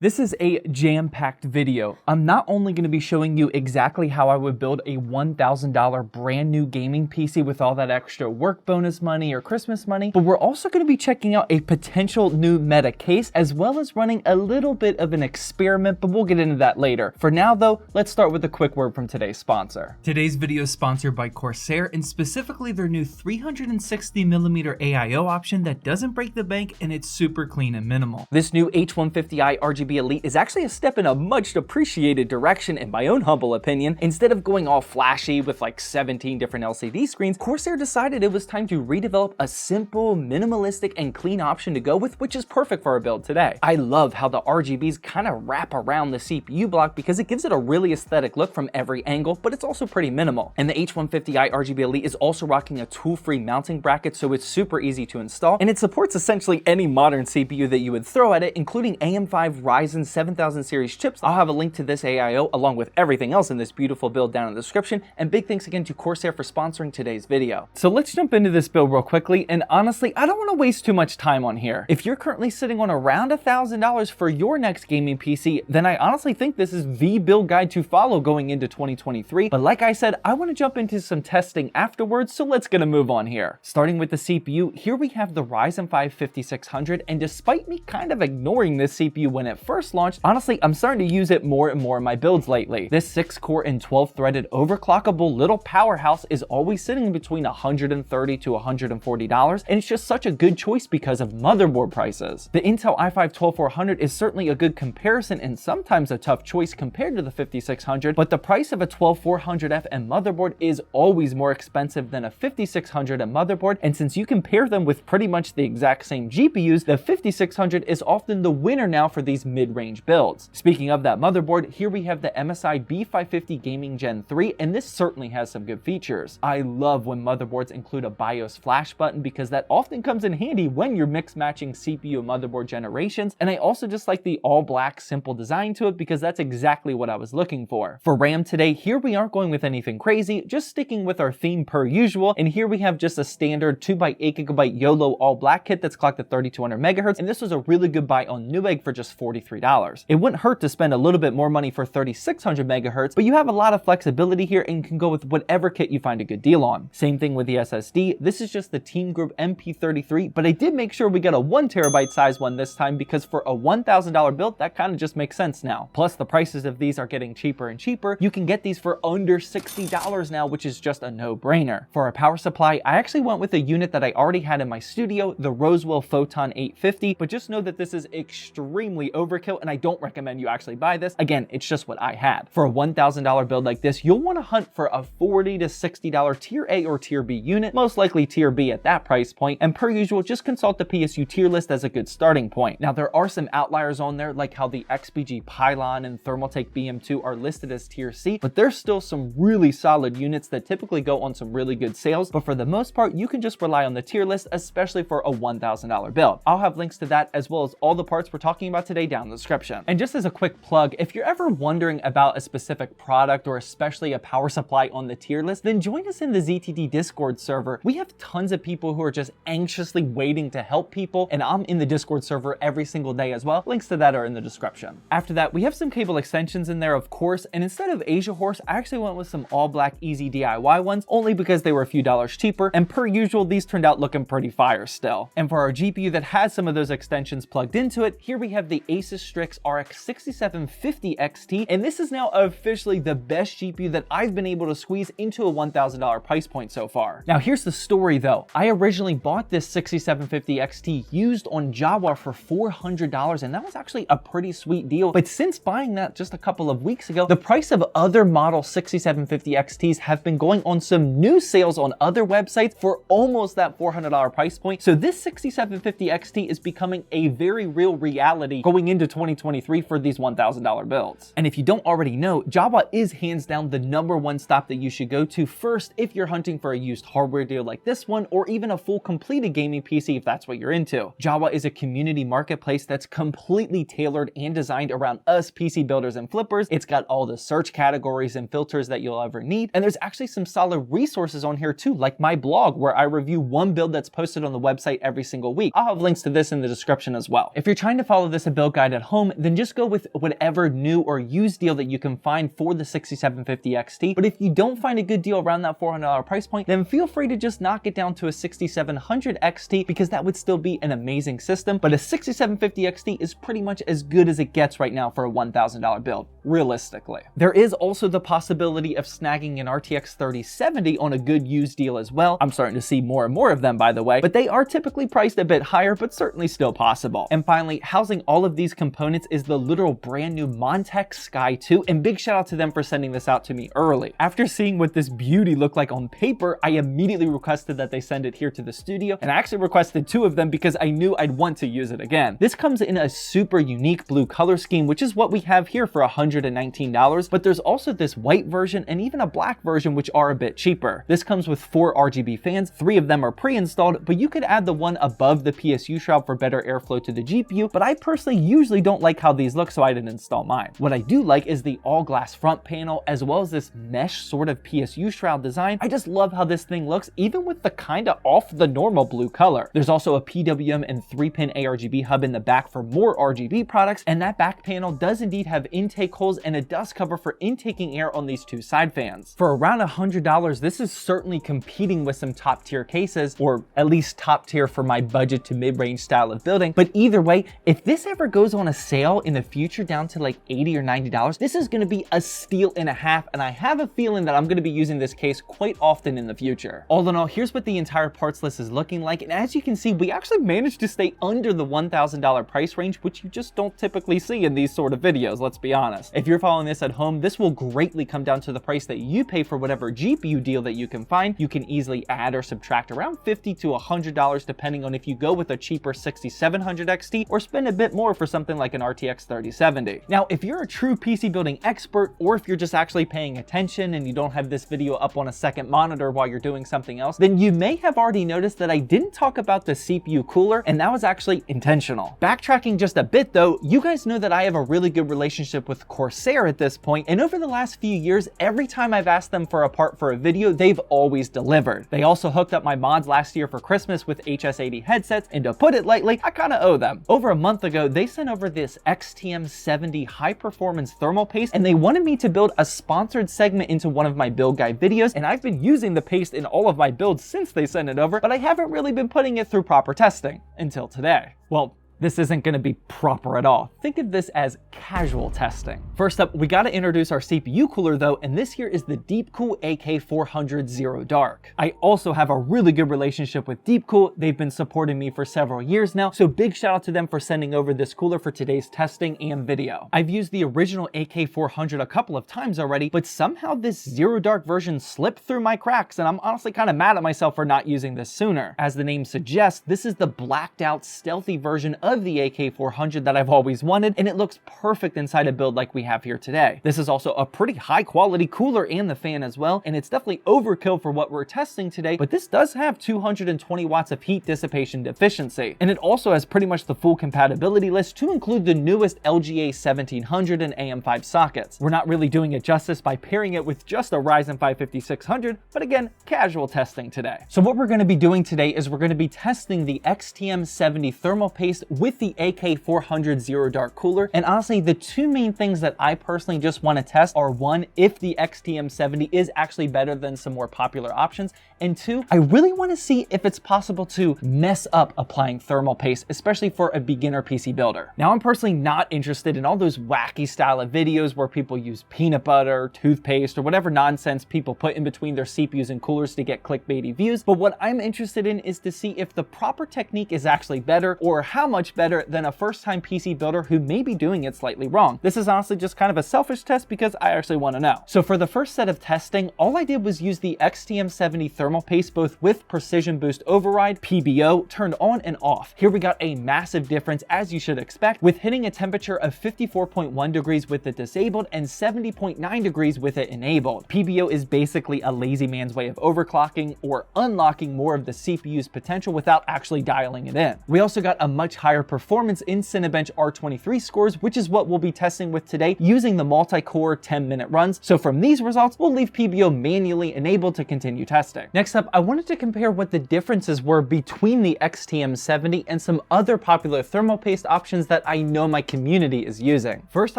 This is a jam-packed video. I'm not only going to be showing you exactly how I would build a $1,000 brand new gaming PC with all that extra work bonus money or Christmas money, but we're also going to be checking out a potential new meta case as well as running a little bit of an experiment, but we'll get into that later. For now though, let's start with a quick word from today's sponsor. Today's video is sponsored by Corsair and specifically their new 360mm AIO option that doesn't break the bank and it's super clean and minimal. This new H150i RGB Elite is actually a step in a much appreciated direction in my own humble opinion. Instead of going all flashy with like 17 different LCD screens, Corsair decided it was time to redevelop a simple, minimalistic, and clean option to go with, which is perfect for our build today. I love how the RGBs kind of wrap around the CPU block because it gives it a really aesthetic look from every angle, but it's also pretty minimal. And the H150i RGB Elite is also rocking a tool-free mounting bracket, so it's super easy to install, and it supports essentially any modern CPU that you would throw at it, including AM5 Ryzen 7000 series chips. I'll have a link to this AIO along with everything else in this beautiful build down in the description, and big thanks again to Corsair for sponsoring today's video. So let's jump into this build real quickly, and honestly, I don't want to waste too much time on here. If you're currently sitting on around $1,000 for your next gaming PC, then I honestly think this is the build guide to follow going into 2023, but like I said, I want to jump into some testing afterwards, so let's get a move on here. Starting with the CPU, here we have the Ryzen 5 5600, and despite me kind of ignoring this CPU when it first launched, honestly, I'm starting to use it more and more in my builds lately. This 6-core and 12-threaded overclockable little powerhouse is always sitting between $130 to $140, and it's just such a good choice because of motherboard prices. The Intel i5-12400 is certainly a good comparison and sometimes a tough choice compared to the 5600, but the price of a 12400F motherboard is always more expensive than a 5600 motherboard, and since you can pair them with pretty much the exact same GPUs, the 5600 is often the winner now for these mid-range builds. Speaking of that motherboard, here we have the MSI B550 Gaming Gen 3, and this certainly has some good features. I love when motherboards include a BIOS flash button because that often comes in handy when you're mix matching CPU and motherboard generations, and I also just like the all-black simple design to it because that's exactly what I was looking for. For RAM today, here we aren't going with anything crazy, just sticking with our theme per usual, and here we have just a standard 2x8GB YOLO all-black kit that's clocked at 3200 MHz, and this was a really good buy on Newegg for just $43. It wouldn't hurt to spend a little bit more money for 3600 MHz, but you have a lot of flexibility here and can go with whatever kit you find a good deal on. Same thing with the SSD. This is just the Team Group MP33, but I did make sure we got a 1TB size one this time because for a $1,000 build, that kind of just makes sense now. Plus, the prices of these are getting cheaper and cheaper. You can get these for under $60 now, which is just a no-brainer. For our power supply, I actually went with a unit that I already had in my studio, the Rosewell Photon 850, but just know that this is extremely overkill and I don't recommend you actually buy this. Again, it's just what I had. For a $1,000 build like this, you'll want to hunt for a $40 to $60 tier A or tier B unit, most likely tier B at that price point, and per usual, just consult the PSU tier list as a good starting point. Now, there are some outliers on there, like how the XPG Pylon and Thermaltake BM2 are listed as tier C, but there's still some really solid units that typically go on some really good sales, but for the most part, you can just rely on the tier list, especially for a $1,000 build. I'll have links to that as well as all the parts we're talking about today down in the description. And just as a quick plug, if you're ever wondering about a specific product or especially a power supply on the tier list, then join us in the ZTD Discord server. We have tons of people who are just anxiously waiting to help people, and I'm in the Discord server every single day as well. Links to that are in the description. After that, we have some cable extensions in there, of course, and instead of Asia Horse, I actually went with some all-black easy DIY ones, only because they were a few dollars cheaper, and per usual, these turned out looking pretty fire still. And for our GPU that has some of those extensions plugged into it, here we have the Asus Strix RX 6750 XT, and this is now officially the best GPU that I've been able to squeeze into a $1,000 price point so far. Now here's the story though. I originally bought this 6750 XT used on Jawbot for $400, and that was actually a pretty sweet deal. But since buying that just a couple of weeks ago, the price of other model 6750 XTs have been going on some new sales on other websites for almost that $400 price point. So this 6750 XT is becoming a very real reality going into 2023 for these $1,000 builds. And if you don't already know, Jawbot is hands down the #1 stop that you should go to first if you're hunting for a used hardware deal like this one, or even a full completed gaming PC if that's what you're into. Jawbot is a community marketplace that's completely tailored and designed around us PC builders and flippers. It's got all the search categories and filters that you'll ever need, and there's actually some solid resources on here too, like my blog where I review one build that's posted on the website every single week. I'll have links to this in the description as well. If you're trying to follow this build guide tried at home, then just go with whatever new or used deal that you can find for the 6750 XT. But if you don't find a good deal around that $400 price point, then feel free to just knock it down to a 6700 XT, because that would still be an amazing system. But a 6750 XT is pretty much as good as it gets right now for a $1,000 build, realistically. There is also the possibility of snagging an RTX 3070 on a good used deal as well. I'm starting to see more and more of them, by the way, but they are typically priced a bit higher, but certainly still possible. And finally, housing all of these components is the literal brand new Montech Sky 2, and big shout out to them for sending this out to me early. After seeing what this beauty looked like on paper, I immediately requested that they send it here to the studio, and I actually requested 2 of them because I knew I'd want to use it again. This comes in a super unique blue color scheme, which is what we have here for $119, but there's also this white version and even a black version, which are a bit cheaper. This comes with 4 RGB fans, 3 of them are pre-installed, but you could add the one above the PSU shroud for better airflow to the GPU, but I personally usually don't like how these look, so I didn't install mine. What I do like is the all glass front panel, as well as this mesh sort of PSU shroud design. I just love how this thing looks, even with the kinda off the normal blue color. There's also a PWM and 3-pin ARGB hub in the back for more RGB products, and that back panel does indeed have intake holes and a dust cover for intaking air on these 2 side fans. For around $100, this is certainly competing with some top tier cases, or at least top tier for my budget to mid-range style of building. But either way, if this ever goes on a sale in the future down to like $80 or $90, this is gonna be a steal and a half, and I have a feeling that I'm gonna be using this case quite often in the future. All in all, here's what the entire parts list is looking like, and as you can see, we actually managed to stay under the $1,000 price range, which you just don't typically see in these sort of videos, let's be honest. If you're following this at home, this will greatly come down to the price that you pay for whatever GPU deal that you can find. You can easily add or subtract around $50 to $100 depending on if you go with a cheaper 6700 XT or spend a bit more for something like an RTX 3070. Now, if you're a true PC building expert, or if you're just actually paying attention and you don't have this video up on a second monitor while you're doing something else, then you may have already noticed that I didn't talk about the CPU cooler, and that was actually intentional. Backtracking just a bit though, you guys know that I have a really good relationship with Corsair at this point, and over the last few years, every time I've asked them for a part for a video, they've always delivered. They also hooked up my mods last year for Christmas with HS80 headsets, and to put it lightly, I kinda owe them. Over a month ago, they sent over this XTM70 high performance thermal paste, and they wanted me to build a sponsored segment into one of my build guide videos, and I've been using the paste in all of my builds since they sent it over, but I haven't really been putting it through proper testing until today. Well, this isn't going to be proper at all. Think of this as casual testing. First up, we got to introduce our CPU cooler though, and this here is the Deepcool AK400 Zero Dark. I also have a really good relationship with Deepcool. They've been supporting me for several years now, so big shout out to them for sending over this cooler for today's testing and video. I've used the original AK400 a couple of times already, but somehow this Zero Dark version slipped through my cracks, and I'm honestly kind of mad at myself for not using this sooner. As the name suggests, this is the blacked out stealthy version of the AK400 that I've always wanted, and it looks perfect inside a build like we have here today. This is also a pretty high quality cooler and the fan as well, and it's definitely overkill for what we're testing today, but this does have 220 watts of heat dissipation efficiency, and it also has pretty much the full compatibility list to include the newest LGA 1700 and AM5 sockets. We're not really doing it justice by pairing it with just a Ryzen 5 5600, but again, casual testing today. So what we're going to be doing today is we're going to be testing the XTM70 thermal paste with the AK400 Zero Dark cooler, and honestly, the 2 main things that I personally just want to test are 1, if the XTM70 is actually better than some more popular options, and 2, I really want to see if it's possible to mess up applying thermal paste, especially for a beginner PC builder. Now, I'm personally not interested in all those wacky style of videos where people use peanut butter, toothpaste, or whatever nonsense people put in between their CPUs and coolers to get clickbaity views, but what I'm interested in is to see if the proper technique is actually better, or how much better than a first-time PC builder who may be doing it slightly wrong. This is honestly just kind of a selfish test because I actually want to know. So for the first set of testing, all I did was use the XTM70 thermal paste both with Precision Boost Override, PBO, turned on and off. Here we got a massive difference, as you should expect, with hitting a temperature of 54.1 degrees with it disabled and 70.9 degrees with it enabled. PBO is basically a lazy man's way of overclocking or unlocking more of the CPU's potential without actually dialing it in. We also got a much higher higher performance in Cinebench R23 scores, which is what we'll be testing with today using the multi-core 10-minute runs. So from these results, we'll leave PBO manually enabled to continue testing. Next up, I wanted to compare what the differences were between the XTM70 and some other popular thermal paste options that I know my community is using. First,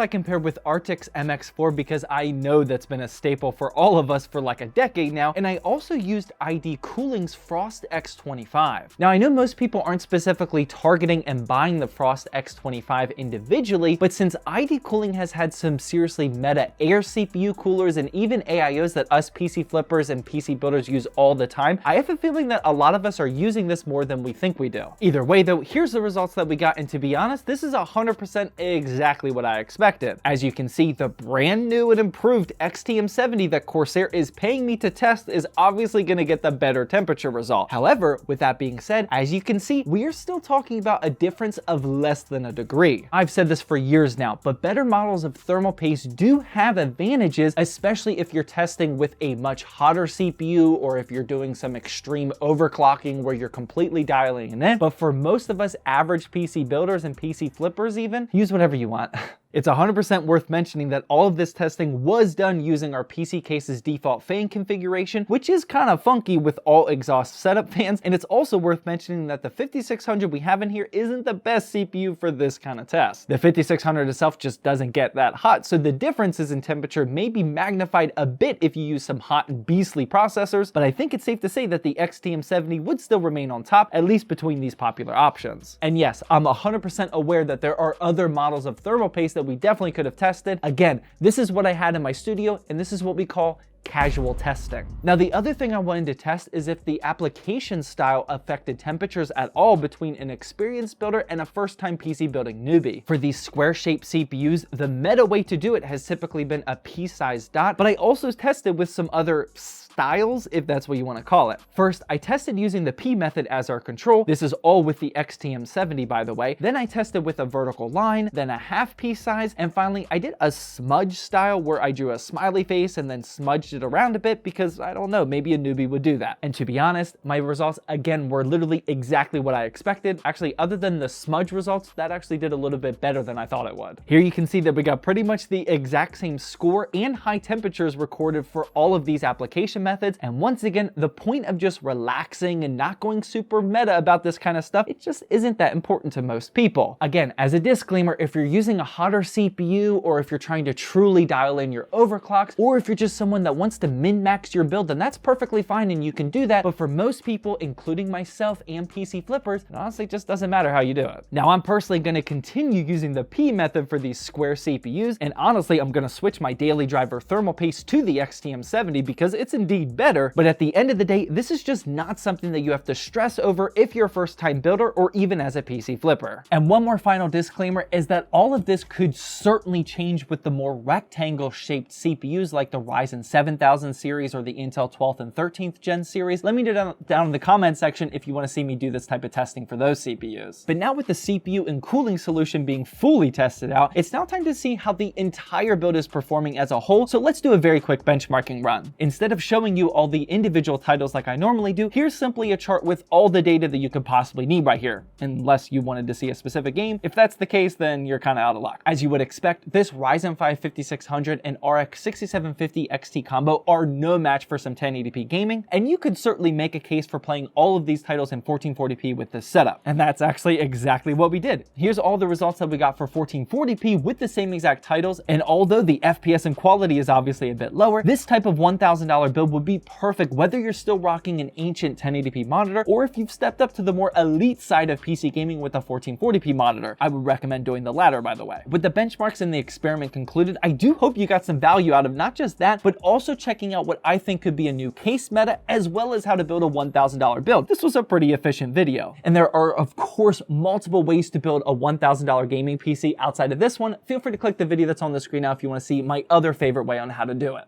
I compared with Arctic's MX4 because I know that's been a staple for all of us for like a decade now, and I also used ID Cooling's Frost X25. Now, I know most people aren't specifically targeting and buying the Frost X25 individually, but since ID Cooling has had some seriously meta air CPU coolers and even AIOs that us PC flippers and PC builders use all the time, I have a feeling that a lot of us are using this more than we think we do. Either way though, here's the results that we got, and to be honest, this is 100% exactly what I expected. As you can see, the brand new and improved XTM70 that Corsair is paying me to test is obviously going to get the better temperature result. However, with that being said, as you can see, we are still talking about a difference of less than a degree. I've said this for years now, but better models of thermal paste do have advantages, especially if you're testing with a much hotter CPU or if you're doing some extreme overclocking where you're completely dialing it in. But for most of us average PC builders and PC flippers even, use whatever you want. It's 100% worth mentioning that all of this testing was done using our PC case's default fan configuration, which is kind of funky with all exhaust setup fans, and it's also worth mentioning that the 5600 we have in here isn't the best CPU for this kind of test. The 5600 itself just doesn't get that hot, so the differences in temperature may be magnified a bit if you use some hot and beastly processors, but I think it's safe to say that the XTM70 would still remain on top, at least between these popular options. And yes, I'm 100% aware that there are other models of thermal paste that we definitely could have tested. Again, this is what I had in my studio, and this is what we call casual testing. Now, the other thing I wanted to test is if the application style affected temperatures at all between an experienced builder and a first-time PC building newbie. For these square-shaped CPUs, the meta way to do it has typically been a pea-sized dot, but I also tested with some other styles, if that's what you want to call it. First, I tested using the P method as our control. This is all with the XTM70, by the way. Then I tested with a vertical line, then a half pea size, and finally I did a smudge style where I drew a smiley face and then smudged it around a bit because, I don't know, maybe a newbie would do that. And to be honest, my results again were literally exactly what I expected. Actually, other than the smudge results, that actually did a little bit better than I thought it would. Here you can see that we got pretty much the exact same score and high temperatures recorded for all of these application methods. And once again, the point of just relaxing and not going super meta about this kind of stuff, it just isn't that important to most people. Again, as a disclaimer, if you're using a hotter CPU, or if you're trying to truly dial in your overclocks, or if you're just someone that wants to min-max your build, then that's perfectly fine and you can do that. But for most people, including myself and PC flippers, it honestly just doesn't matter how you do it. Now, I'm personally going to continue using the P method for these square CPUs, and honestly, I'm going to switch my daily driver thermal paste to the XTM70 because it's indeed better. But at the end of the day, this is just not something that you have to stress over if you're a first-time builder or even as a PC flipper. And one more final disclaimer is that all of this could certainly change with the more rectangle-shaped CPUs like the Ryzen 7000 series or the Intel 12th and 13th gen series. Let me know down in the comment section if you want to see me do this type of testing for those CPUs. But now with the CPU and cooling solution being fully tested out, it's now time to see how the entire build is performing as a whole. So let's do a very quick benchmarking run. Instead of showing you all the individual titles like I normally do, here's simply a chart with all the data that you could possibly need right here, unless you wanted to see a specific game. If that's the case, then you're kind of out of luck. As you would expect, this Ryzen 5 5600 and RX 6750 XT combo are no match for some 1080p gaming, and you could certainly make a case for playing all of these titles in 1440p with this setup. And that's actually exactly what we did. Here's all the results that we got for 1440p with the same exact titles, and although the FPS and quality is obviously a bit lower, this type of $1,000 build would be perfect whether you're still rocking an ancient 1080p monitor or if you've stepped up to the more elite side of PC gaming with a 1440p monitor. I would recommend doing the latter, by the way. With the benchmarks and the experiment concluded, I do hope you got some value out of not just that, but also checking out what I think could be a new case meta, as well as how to build a $1,000 build. This was a pretty efficient video. And there are, of course, multiple ways to build a $1,000 gaming PC outside of this one. Feel free to click the video that's on the screen now if you want to see my other favorite way on how to do it.